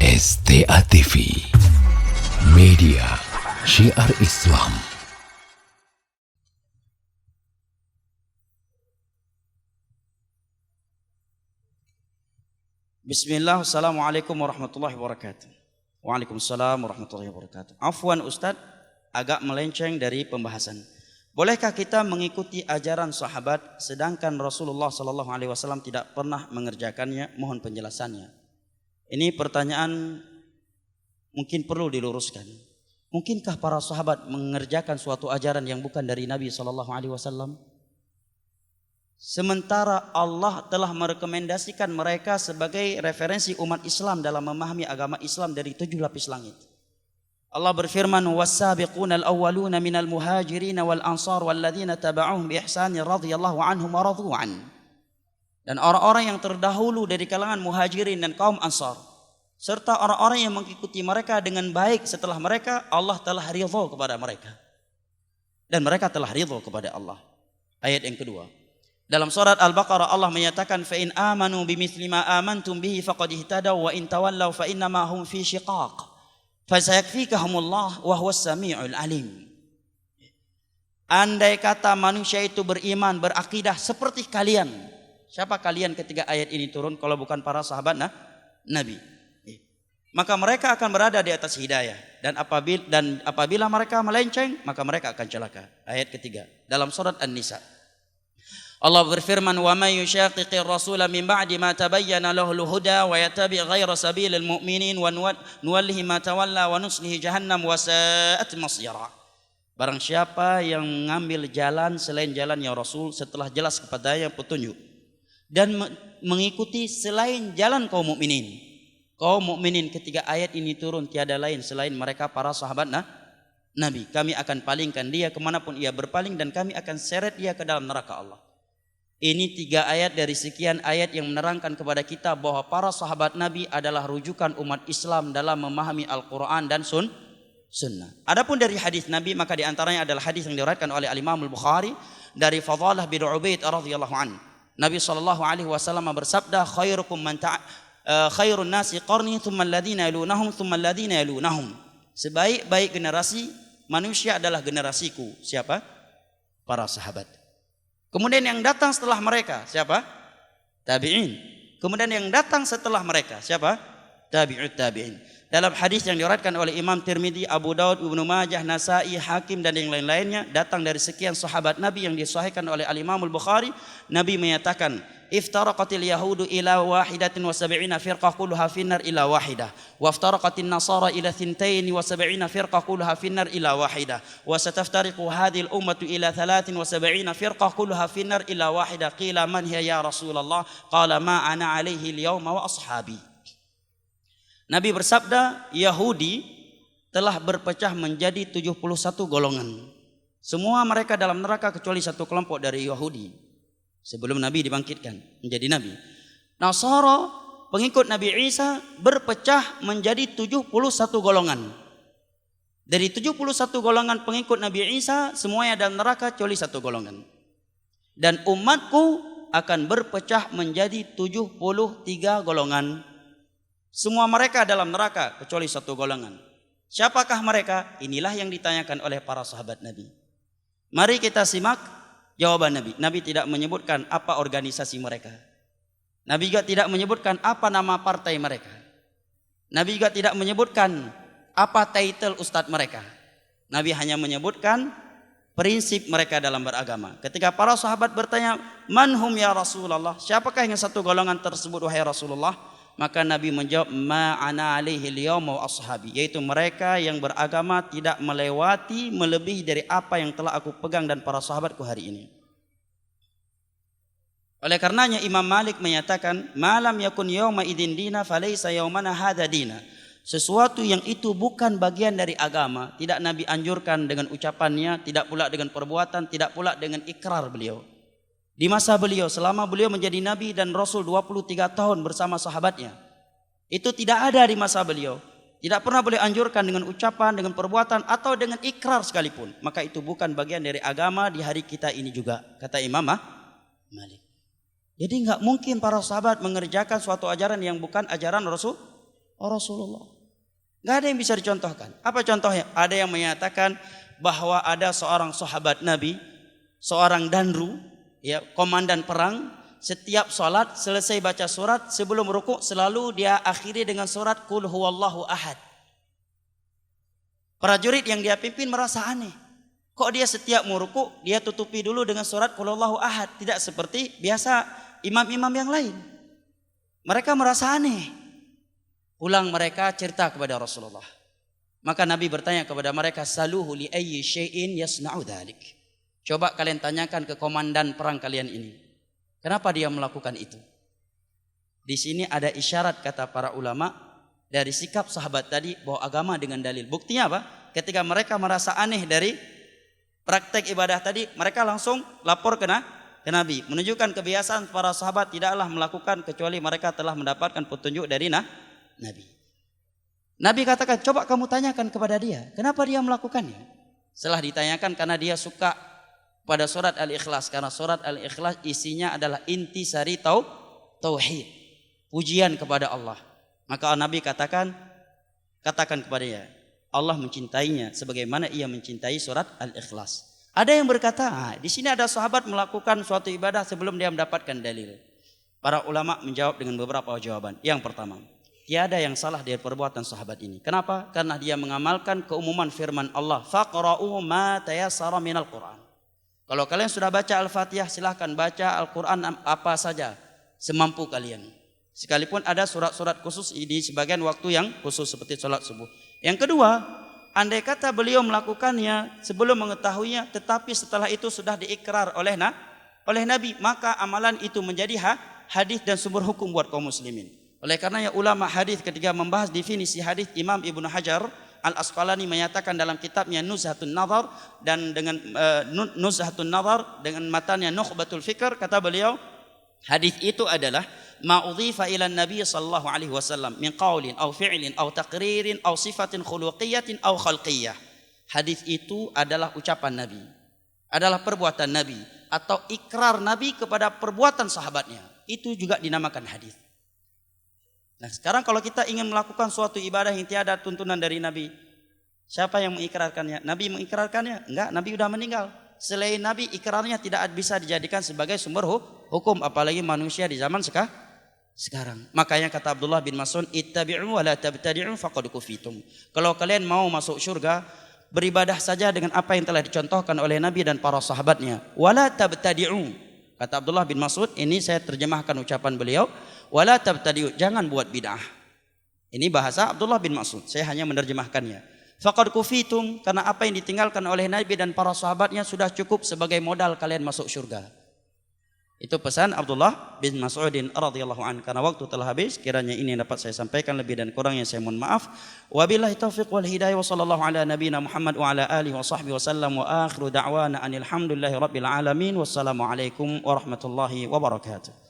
STA TV, media syiar Islam. Bismillah, assalamualaikum warahmatullahi wabarakatuh. Waalaikumsalam warahmatullahi wabarakatuh. Afwan Ustadz, agak melenceng dari pembahasan. Bolehkah kita mengikuti ajaran sahabat sedangkan Rasulullah SAW tidak pernah mengerjakannya? Mohon penjelasannya. Ini pertanyaan mungkin perlu diluruskan. Mungkinkah para sahabat mengerjakan suatu ajaran yang bukan dari Nabi SAW? Sementara Allah telah merekomendasikan mereka sebagai referensi umat Islam dalam memahami agama Islam dari 7 lapis langit. Allah berfirman, "Was-sabiqunal awwaluna minal muhajirin wal ansar walladzina taba'uhum bi ihsanin radhiyallahu anhum wa radu an." Dan orang-orang yang terdahulu dari kalangan muhajirin dan kaum ansar serta orang-orang yang mengikuti mereka dengan baik setelah mereka, Allah telah ridha kepada mereka. Dan mereka telah ridha kepada Allah. Ayat yang kedua. Dalam surat Al-Baqarah Allah menyatakan, "Fa in amanu bimithli ma amantum bihi faqad ihtadaw wa in tawallaw fa innama hum fi shiqaq. Fasayakfikahumullah wa huwas samiul alim." Andai kata manusia itu beriman, berakidah seperti kalian. Siapa kalian ketika ayat ini turun kalau bukan para sahabat Nabi? Maka mereka akan berada di atas hidayah, dan apabila mereka melenceng, maka mereka akan celaka. Ayat ketiga dalam surat An-Nisa. Allah berfirman, "Wa may yushaqiqir rasula min ba'di ma tabayyana lahul huda wa yattabi' ghayra sabilil mu'minin wa nuwallihi ma tawalla wa nuslihi jahannam wa sa'at masira." Barang siapa yang mengambil jalan selain jalannya Rasul setelah jelas kepadanya petunjuk dan mengikuti selain jalan kaum mukminin. Kaum mukminin ketika ayat ini turun tiada lain selain mereka para sahabat Nabi. Kami akan palingkan dia kemanapun ia berpaling dan kami akan seret dia ke dalam neraka Allah. Ini 3 ayat dari sekian ayat yang menerangkan kepada kita bahwa para sahabat Nabi adalah rujukan umat Islam dalam memahami Al-Quran dan Sunnah. Adapun dari hadis Nabi, maka diantaranya adalah hadis yang diriwayatkan oleh Al-Imam Al-Bukhari dari Fadhalah bin Ubaid radhiyallahu anhu. Nabi SAW bersabda, khairun nasi qarni thumma alladhina yalunahum thumma alladhina yalunahum. Sebaik-baik generasi manusia adalah generasiku. Siapa? Para sahabat. Kemudian yang datang setelah mereka siapa? Tabi'in. Kemudian yang datang setelah mereka siapa? Tabi'ut tabi'in. Dalam hadis yang diriwayatkan oleh Imam Tirmidzi, Abu Daud, Ibnu Majah, Nasa'i, Hakim dan yang lain-lainnya, datang dari sekian sahabat Nabi yang disahihkan oleh Al-Imam Al-Bukhari, Nabi menyatakan, "Iftaraqatil yahudu ila wahidatin wa sab'ina firqah kulluha finnar ila wahidah wa iftaraqatin nasara ila thintain wa sab'ina firqah kulluha finnar ila wahidah wa sataftariqu hadhil ummatu ila 73 firqah kulluha finnar ila wahidah." Qila man hiya ya Rasulullah? Qala ma ana alaihi al-yawma wa ashabi. Nabi bersabda, Yahudi telah berpecah menjadi 71 golongan. Semua mereka dalam neraka kecuali satu kelompok dari Yahudi. Sebelum Nabi dibangkitkan menjadi Nabi. Nasara, pengikut Nabi Isa, berpecah menjadi 71 golongan. Dari 71 golongan pengikut Nabi Isa, semuanya dalam neraka kecuali satu golongan. Dan umatku akan berpecah menjadi 73 golongan. Semua mereka dalam neraka kecuali satu golongan. Siapakah mereka? Inilah yang ditanyakan oleh para sahabat Nabi. Mari kita simak jawaban Nabi. Nabi tidak menyebutkan apa organisasi mereka. Nabi juga tidak menyebutkan apa nama partai mereka. Nabi juga tidak menyebutkan apa title ustadz mereka. Nabi hanya menyebutkan prinsip mereka dalam beragama. Ketika para sahabat bertanya, "Man hum ya Rasulullah?" Siapakah yang satu golongan tersebut wahai Rasulullah? Maka Nabi menjawab, "Ma ana alaihi al-yawma wa ashabi," yaitu mereka yang beragama tidak melewati melebihi dari apa yang telah aku pegang dan para sahabatku hari ini. Oleh karenanya Imam Malik menyatakan, "Malam yakun yawma idzin dina falaysa yawmana hadza dina." Sesuatu yang itu bukan bagian dari agama, tidak Nabi anjurkan dengan ucapannya, tidak pula dengan perbuatan, tidak pula dengan ikrar beliau. Di masa beliau, selama beliau menjadi Nabi dan Rasul 23 tahun bersama sahabatnya, itu tidak ada di masa beliau. Tidak pernah beliau anjurkan dengan ucapan, dengan perbuatan, atau dengan ikrar sekalipun. Maka itu bukan bagian dari agama di hari kita ini juga, kata Imam Malik. Jadi nggak mungkin para sahabat mengerjakan suatu ajaran yang bukan ajaran Rasul Oh Rasulullah. Gak ada yang bisa dicontohkan. Apa contohnya? Ada yang menyatakan bahwa ada seorang sahabat Nabi, seorang danru, ya, komandan perang, setiap sholat selesai baca surat sebelum rukuk selalu dia akhiri dengan surat Qul huwallahu ahad. Prajurit yang dia pimpin merasa aneh. Kok dia setiap mau rukuk dia tutupi dulu dengan surat Qul huwallahu ahad, tidak seperti biasa imam-imam yang lain. Mereka merasa aneh. Pulang mereka cerita kepada Rasulullah. Maka Nabi bertanya kepada mereka, saluhu li ayyi syai'in yasna'u dzalik. Coba kalian tanyakan ke komandan perang kalian ini. Kenapa dia melakukan itu? Di sini ada isyarat kata para ulama dari sikap sahabat tadi bahwa agama dengan dalil. Buktinya apa? Ketika mereka merasa aneh dari praktek ibadah tadi, mereka langsung lapor ke Nabi. Menunjukkan kebiasaan para sahabat tidaklah melakukan kecuali mereka telah mendapatkan petunjuk dari Nabi. Nabi katakan, coba kamu tanyakan kepada dia, kenapa dia melakukannya? Setelah ditanyakan, karena dia suka pada surat Al-Ikhlas, karena surat Al-Ikhlas isinya adalah intisari tauhid, pujian kepada Allah. Maka Nabi katakan kepadanya, Allah mencintainya sebagaimana ia mencintai surat Al-Ikhlas. Ada yang berkata, di sini ada sahabat melakukan suatu ibadah sebelum dia mendapatkan dalil. Para ulama menjawab dengan beberapa jawaban. Yang pertama, tiada yang salah dari perbuatan sahabat ini. Kenapa? Karena dia mengamalkan keumuman firman Allah, faqra'u ma tayassara minal Qur'an. Kalau kalian sudah baca Al-Fatihah, silahkan baca Al-Quran apa saja semampu kalian. Sekalipun ada surat-surat khusus di sebagian waktu yang khusus seperti sholat subuh. Yang kedua, andai kata beliau melakukannya sebelum mengetahuinya, tetapi setelah itu sudah diikrar oleh Nabi, maka amalan itu menjadi hadis dan sumber hukum buat kaum muslimin. Oleh karenanya ulama hadis ketika membahas definisi hadis, Imam Ibnu Hajar Al-Asqalani menyatakan dalam kitabnya Nuzhatun Nazar dan dengan Nuzhatun Nazar dengan matanya Nukhbatul Fikr, kata beliau, hadis itu adalah ma'udhifa ila Nabi sallallahu alaihi wasallam min qaulin aw fi'lin aw taqririn aw sifatin khuluqiyatin aw khalqiyyah. Hadis itu adalah ucapan Nabi, adalah perbuatan Nabi atau ikrar Nabi kepada perbuatan sahabatnya. Itu juga dinamakan hadis. Nah, sekarang kalau kita ingin melakukan suatu ibadah yang tiada tuntunan dari Nabi, siapa yang mengikrarkannya? Nabi mengikrarkannya? Enggak, Nabi sudah meninggal. Selain Nabi, ikrarnya tidak bisa dijadikan sebagai sumber hukum, apalagi manusia di zaman sekarang. Makanya kata Abdullah bin Mas'ud, ittabi'u wa la tabtadi'u faqad kufitum. Kalau kalian mau masuk surga, beribadah saja dengan apa yang telah dicontohkan oleh Nabi dan para sahabatnya. Wa la tabtadi'u. Kata Abdullah bin Mas'ud, ini saya terjemahkan ucapan beliau, wala tabtadi'u, jangan buat bid'ah. Ini bahasa Abdullah bin Mas'ud, saya hanya menerjemahkannya. Faqad kufitum, karena apa yang ditinggalkan oleh Nabi dan para sahabatnya sudah cukup sebagai modal kalian masuk surga. Itu pesan Abdullah bin Mas'udin radhiyallahu anhu. Karena waktu telah habis, kiranya ini dapat saya sampaikan, lebih dan kurangnya saya mohon maaf. Wabillahi taufiq wal hidayah wa sallallahu ala nabiyina Muhammad wa ala alihi wa sahbihi wasallam wa akhiru da'wana anil hamdulillahi rabbil alamin. Wassalamu alaikum warahmatullahi wabarakatuh.